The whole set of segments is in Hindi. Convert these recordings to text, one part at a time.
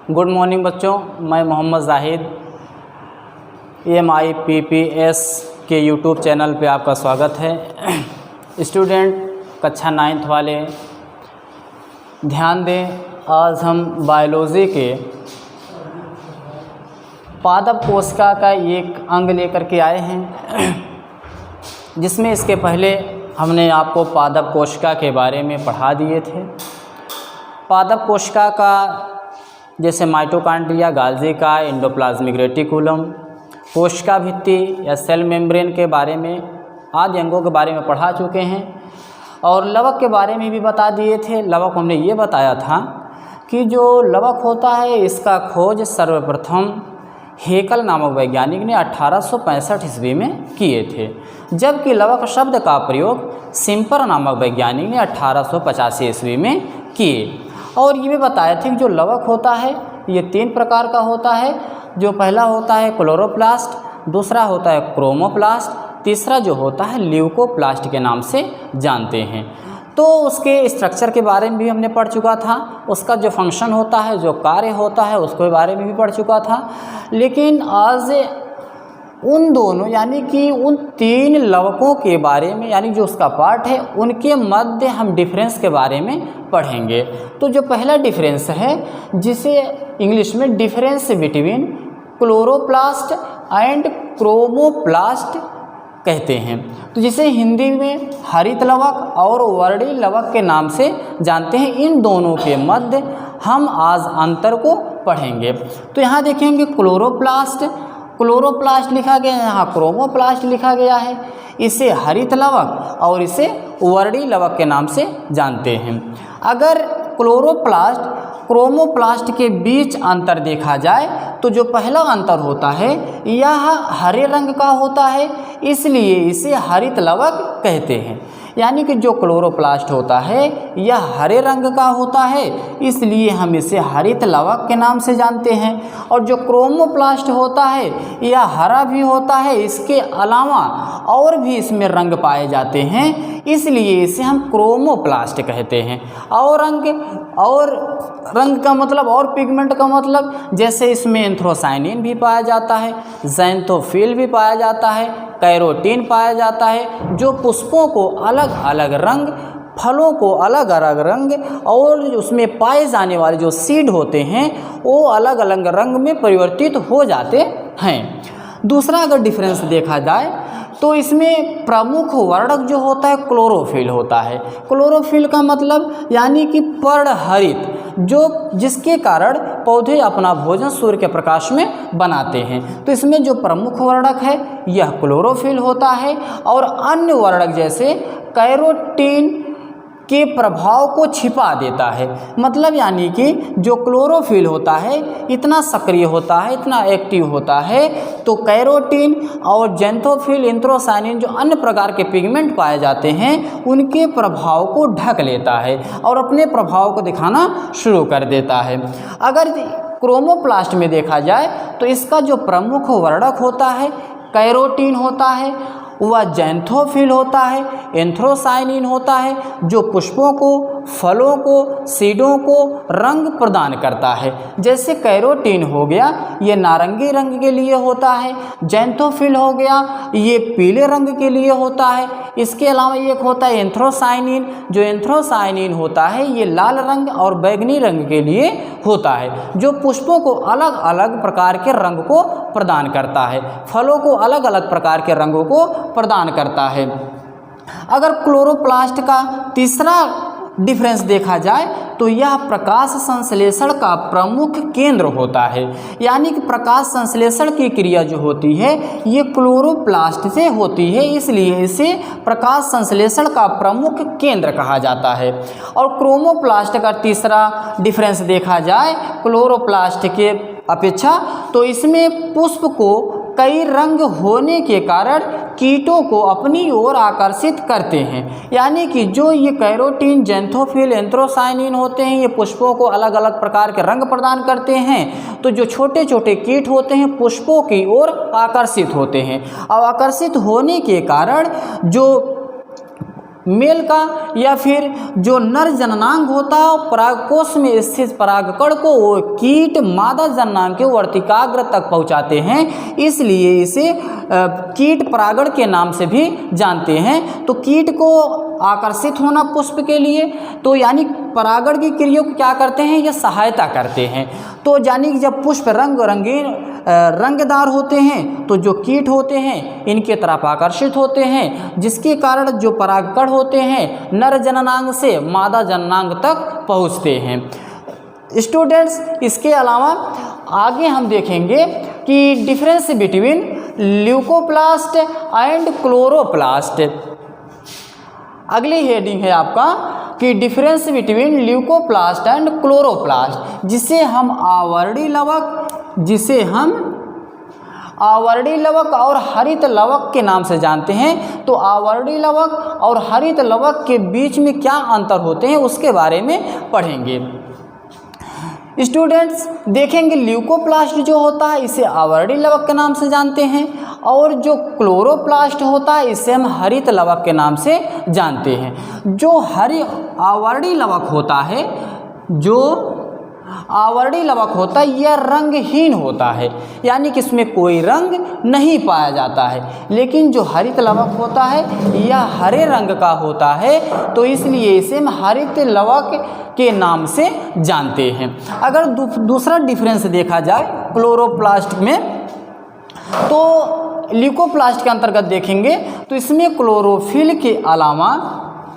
गुड मॉर्निंग बच्चों, मैं मोहम्मद जाहिद MIPPS के यूट्यूब चैनल पे आपका स्वागत है। स्टूडेंट कक्षा 9th वाले ध्यान दें, आज हम बायोलॉजी के पादप कोशिका का एक अंग लेकर के आए हैं, जिसमें इसके पहले हमने आपको पादप कोशिका के बारे में पढ़ा दिए थे। पादप कोशिका का जैसे माइटोकॉन्ड्रिया, गाल्जी का, एंडोप्लाज्मिक रेटिकुलम, कोशिका भित्ति या सेल मेम्ब्रेन के बारे में, आदि अंगों के बारे में पढ़ा चुके हैं। और लवक के बारे में भी बता दिए थे। लवक हमने ये बताया था कि जो लवक होता है इसका खोज सर्वप्रथम हेकल नामक वैज्ञानिक ने 1865 ईस्वी में किए थे, जबकि लवक शब्द का प्रयोग सिम्पर नामक वैज्ञानिक ने 1885 ईस्वी में किए। और ये भी बताया था कि जो लवक होता है ये 3 प्रकार का होता है। जो पहला होता है क्लोरोप्लास्ट, दूसरा होता है क्रोमोप्लास्ट, तीसरा जो होता है ल्यूकोप्लास्ट के नाम से जानते हैं। तो उसके स्ट्रक्चर के बारे में भी हमने पढ़ चुका था, उसका जो फंक्शन होता है, जो कार्य होता है, उसके बारे में भी पढ़ चुका था। लेकिन आज उन दोनों यानी कि उन 3 लवकों के बारे में, यानी जो उसका पार्ट है, उनके मध्य हम डिफरेंस के बारे में पढ़ेंगे। तो जो पहला डिफरेंस है, जिसे इंग्लिश में difference between chloroplast and chromoplast कहते हैं, तो जिसे हिंदी में हरित लवक और वर्णी लवक के नाम से जानते हैं। इन दोनों के मध्य हम आज अंतर को पढ़ेंगे। तो यहाँ देखेंगे क्लोरोप्लास्ट लिखा गया है, यहाँ क्रोमोप्लास्ट लिखा गया है। इसे हरित लवक और इसे वर्णी लवक के नाम से जानते हैं। अगर क्लोरोप्लास्ट क्रोमोप्लास्ट के बीच अंतर देखा जाए तो जो पहला अंतर होता है यह हरे रंग का होता है, इसलिए इसे हरित लवक कहते हैं। यानी कि जो क्लोरोप्लास्ट होता है यह हरे रंग का होता है, इसलिए हम इसे हरित लवक के नाम से जानते हैं। और जो क्रोमोप्लास्ट होता है यह हरा भी होता है, इसके अलावा और भी इसमें रंग पाए जाते हैं, इसलिए इसे हम क्रोमोप्लास्ट कहते हैं। और रंग का मतलब और पिगमेंट का मतलब, जैसे इसमें एंथ्रोसाइनिन भी पाया जाता है, ज़ैंथोफिल भी पाया जाता है, कैरोटीन पाया जाता है, जो पुष्पों को अलग अलग रंग, फलों को अलग अलग रंग और उसमें पाए जाने वाले जो सीड होते हैं वो अलग अलग रंग में परिवर्तित हो जाते हैं। दूसरा अगर डिफरेंस देखा जाए तो इसमें प्रमुख वर्णक जो होता है क्लोरोफिल होता है। क्लोरोफिल का मतलब यानी कि पर्णहरित, जिसके कारण पौधे अपना भोजन सूर्य के प्रकाश में बनाते हैं। तो इसमें जो प्रमुख वर्णक है यह क्लोरोफिल होता है। और अन्य वर्णक जैसे कैरोटीन के प्रभाव को छिपा देता है। मतलब यानी कि जो क्लोरोफिल होता है इतना सक्रिय होता है, इतना एक्टिव होता है, तो कैरोटीन और ज़ैंथोफिल, एंथ्रोसाइनिन जो अन्य प्रकार के पिगमेंट पाए जाते हैं उनके प्रभाव को ढक लेता है और अपने प्रभाव को दिखाना शुरू कर देता है। अगर क्रोमोप्लास्ट में देखा जाए तो इसका जो प्रमुख वर्णक होता है कैरोटीन होता है, वह ज़ैंथोफिल होता है, एंथ्रोसाइनिन होता है, जो पुष्पों को, फलों को, सीडों को रंग प्रदान करता है। जैसे कैरोटीन हो गया ये नारंगी रंग के लिए होता है, ज़ैंथोफिल हो गया ये पीले रंग के लिए होता है। इसके अलावा एक होता है एंथ्रोसाइनिन, जो एंथ्रोसाइनिन होता है ये लाल रंग और बैंगनी रंग के लिए होता है, जो पुष्पों को अलग अलग प्रकार के रंग को प्रदान करता है, फलों को अलग अलग प्रकार के रंगों को प्रदान करता है। अगर क्लोरोप्लास्ट का तीसरा डिफरेंस देखा जाए तो यह प्रकाश संश्लेषण का प्रमुख केंद्र होता है। यानी कि प्रकाश संश्लेषण की क्रिया जो होती है ये क्लोरोप्लास्ट से होती है, इसलिए इसे प्रकाश संश्लेषण का प्रमुख केंद्र कहा जाता है। और क्रोमोप्लास्ट का तीसरा डिफरेंस देखा जाए क्लोरोप्लास्ट के अपेक्षा तो इसमें पुष्प को कई रंग होने के कारण कीटों को अपनी ओर आकर्षित करते हैं। यानी कि जो ये कैरोटीन, ज़ैंथोफिल, एंथ्रोसाइनिन होते हैं ये पुष्पों को अलग अलग प्रकार के रंग प्रदान करते हैं, तो जो छोटे छोटे कीट होते हैं पुष्पों की ओर आकर्षित होते हैं। और आकर्षित होने के कारण जो मेल का या फिर जो नर जननांग होता है परागकोश में स्थित परागकण को वो कीट मादा जननांग के वर्तिकाग्र तक पहुंचाते हैं, इसलिए इसे कीट परागण के नाम से भी जानते हैं। तो कीट को आकर्षित होना पुष्प के लिए, तो यानी परागण की क्रिया को क्या करते हैं, ये सहायता करते हैं। तो यानी कि जब पुष्प रंगदार होते हैं तो जो कीट होते हैं इनके तरफ आकर्षित होते हैं, जिसके कारण जो परागकण होते हैं नर जननांग से मादा जननांग तक पहुँचते हैं। स्टूडेंट्स, इसके अलावा आगे हम देखेंगे कि difference between leucoplast and chloroplast. अगली हेडिंग है आपका कि difference between leucoplast and chloroplast, जिसे हम आवर्णी लवक और हरित लवक के नाम से जानते हैं। तो आवर्णी लवक और हरित लवक के बीच में क्या अंतर होते हैं उसके बारे में पढ़ेंगे। स्टूडेंट्स, देखेंगे ल्यूकोप्लास्ट जो होता है इसे आवर्णी लवक के नाम से जानते हैं, और जो क्लोरोप्लास्ट होता है इसे हम हरित लवक के नाम से जानते हैं। जो आवर्णी लवक होता है यह रंगहीन होता है, यानी कि इसमें कोई रंग नहीं पाया जाता है। लेकिन जो हरित लवक होता है यह हरे रंग का होता है, तो इसलिए इसे हम हरित लवक के नाम से जानते हैं। अगर दूसरा डिफरेंस देखा जाए क्लोरोप्लास्ट में, तो ल्यूकोप्लास्ट के अंतर्गत देखेंगे तो इसमें क्लोरोफिल के अलावा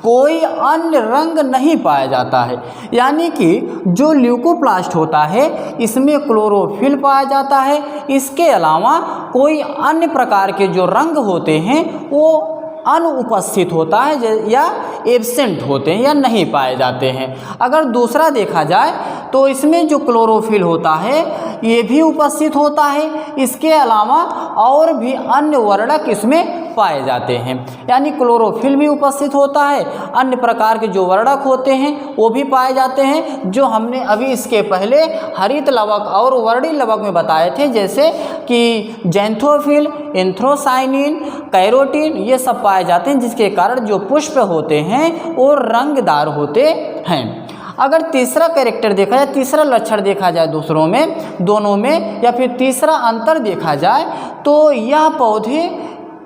कोई अन्य रंग नहीं पाया जाता है। यानी कि जो ल्यूकोप्लास्ट होता है इसमें क्लोरोफिल पाया जाता है, इसके अलावा कोई अन्य प्रकार के जो रंग होते हैं वो अनुपस्थित होता है या एब्सेंट होते हैं या नहीं पाए जाते हैं। अगर दूसरा देखा जाए तो इसमें जो क्लोरोफिल होता है ये भी उपस्थित होता है, इसके अलावा और भी अन्य वर्णक इसमें पाए जाते हैं। यानी क्लोरोफिल भी उपस्थित होता है, अन्य प्रकार के जो वर्णक होते हैं वो भी पाए जाते हैं, जो हमने अभी इसके पहले हरित लवक और वर्णी लवक में बताए थे, जैसे कि ज़ैंथोफिल, एंथ्रोसाइनिन, कैरोटीन, ये सब पाए जाते हैं, जिसके कारण जो पुष्प होते हैं वो रंगदार होते हैं। अगर तीसरा कैरेक्टर देखा जाए, तीसरा लक्षण देखा जाए दोनों में या फिर तीसरा अंतर देखा जाए, तो यह पौधे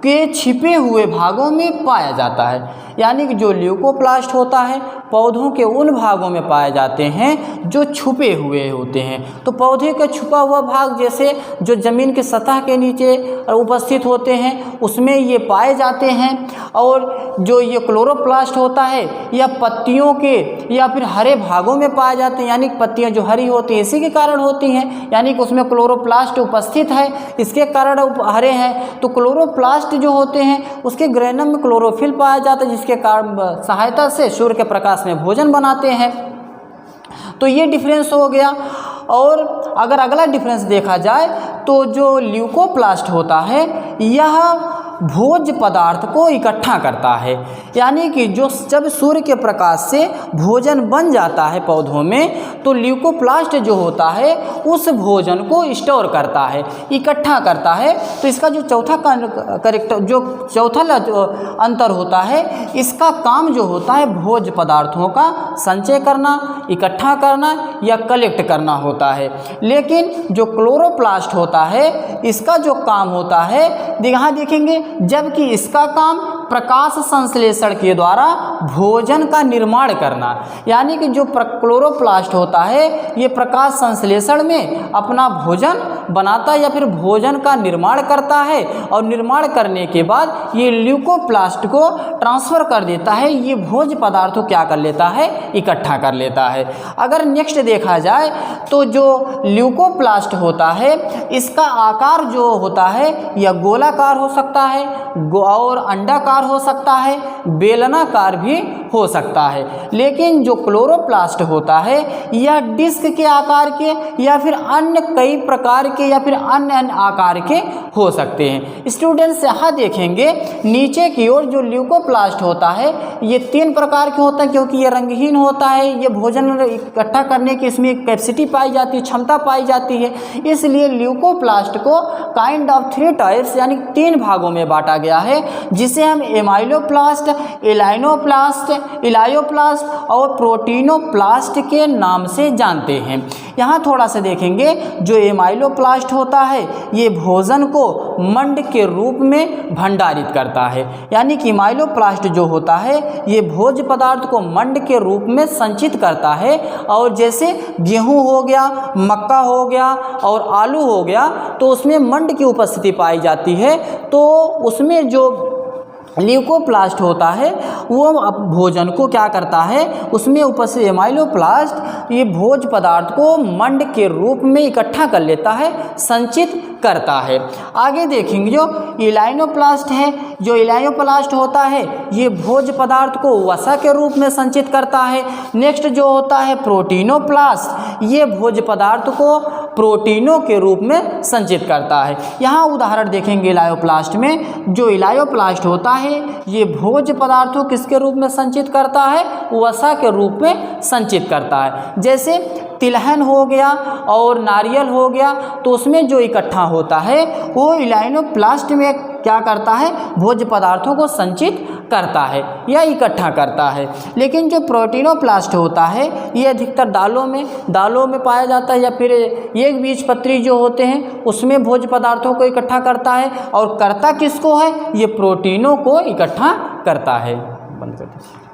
के छिपे हुए भागों में पाया जाता है। यानी कि जो ल्यूकोप्लास्ट होता है पौधों के उन भागों में पाए जाते हैं जो छुपे हुए होते हैं। तो पौधे का छुपा हुआ भाग जैसे जो ज़मीन की सतह के नीचे उपस्थित होते हैं उसमें ये पाए जाते हैं। और जो ये क्लोरोप्लास्ट होता है यह पत्तियों के या फिर हरे भागों में पाए जाते हैं, यानी कि पत्तियां जो हरी होती हैं इसी के कारण होती हैं, यानी कि उसमें क्लोरोप्लास्ट उपस्थित है, इसके कारण हरे हैं। तो क्लोरोप्लास्ट जो होते हैं उसके ग्रेनम में क्लोरोफिल पाया जाता है, जिसके कारण सहायता से सूर्य के प्रकाश में भोजन बनाते हैं। तो ये डिफरेंस हो गया। और अगर अगला डिफरेंस देखा जाए तो जो ल्यूकोप्लास्ट होता है यह भोज्य पदार्थ को इकट्ठा करता है, यानी कि जो जब सूर्य के प्रकाश से भोजन बन जाता है पौधों में तो ल्यूकोप्लास्ट जो होता है उस भोजन को स्टोर करता है, इकट्ठा करता है। तो इसका जो चौथा अंतर होता है, इसका काम जो होता है भोज्य पदार्थों का संचय करना, इकट्ठा करना या कलेक्ट करना होता है। लेकिन जो क्लोरोप्लास्ट होता है इसका जो काम होता है, यहाँ देखेंगे, जबकि इसका काम प्रकाश संश्लेषण के द्वारा भोजन का निर्माण करना, यानी कि जो क्लोरोप्लास्ट होता है ये प्रकाश संश्लेषण में अपना भोजन बनाता है या फिर भोजन का निर्माण करता है, और निर्माण करने के बाद ये ल्यूकोप्लास्ट को ट्रांसफ़र कर देता है, ये भोज्य पदार्थ को क्या कर लेता है, इकट्ठा कर लेता है। अगर नेक्स्ट देखा जाए तो जो ल्यूकोप्लास्ट होता है इसका आकार जो होता है यह गोलाकार हो सकता है और अंडाकार हो सकता है, बेलनाकार भी हो सकता है। लेकिन जो क्लोरोप्लास्ट होता है यह डिस्क के आकार के या फिर अन्य कई प्रकार के या फिर अन्य आकार के हो सकते हैं। स्टूडेंट्स यहाँ देखेंगे नीचे की ओर जो ल्यूकोप्लास्ट होता है ये 3 प्रकार के होता है, क्योंकि ये रंगहीन होता है, ये भोजन इकट्ठा करने की इसमें एक कैपेसिटी पाई जाती है, क्षमता पाई जाती है, इसलिए ल्यूकोप्लास्ट को काइंड ऑफ 3 टाइप्स यानी 3 भागों में बांटा गया है, जिसे हम एमाइलोप्लास्ट, इलायोप्लास्ट और प्रोटीनोप्लास्ट के नाम से जानते हैं। यहाँ थोड़ा सा देखेंगे, जो एमाइलोप्लास्ट होता है ये भोजन को मंड के रूप में भंडारित करता है, यानी कि एमाइलोप्लास्ट जो होता है ये भोज्य पदार्थ को मंड के रूप में संचित करता है। और जैसे गेहूं हो गया, मक्का हो गया और आलू हो गया, तो उसमें मंड की उपस्थिति पाई जाती है, तो उसमें जो ल्यूकोप्लास्ट होता है वो भोजन को क्या करता है, उसमें उपस्थित एमाइलोप्लास्ट ये भोज्य पदार्थ को मंड के रूप में इकट्ठा कर लेता है, संचित करता है। आगे देखेंगे जो इलायोप्लास्ट है, जो इलायोप्लास्ट होता है ये भोज्य पदार्थ को वसा के रूप में संचित करता है। नेक्स्ट जो होता है प्रोटीनोप्लास्ट, ये भोज्य पदार्थ को प्रोटीनों के रूप में संचित करता है। यहाँ उदाहरण देखेंगे इलायोप्लास्ट में, जो इलायोप्लास्ट होता है ये भोज्य पदार्थों किसके रूप में संचित करता है, वसा के रूप में संचित करता है। जैसे तिलहन हो गया और नारियल हो गया, तो उसमें जो इकट्ठा होता है वो इलायोप्लास्ट में क्या करता है, भोज्य पदार्थों को संचित करता है या इकट्ठा करता है। लेकिन जो प्रोटीनोप्लास्ट होता है ये अधिकतर दालों में पाया जाता है, या फिर एक बीजपत्री जो होते हैं उसमें भोज्य पदार्थों को इकट्ठा करता है, और करता किसको है, ये प्रोटीनों को इकट्ठा करता है। बंद कर दीजिए।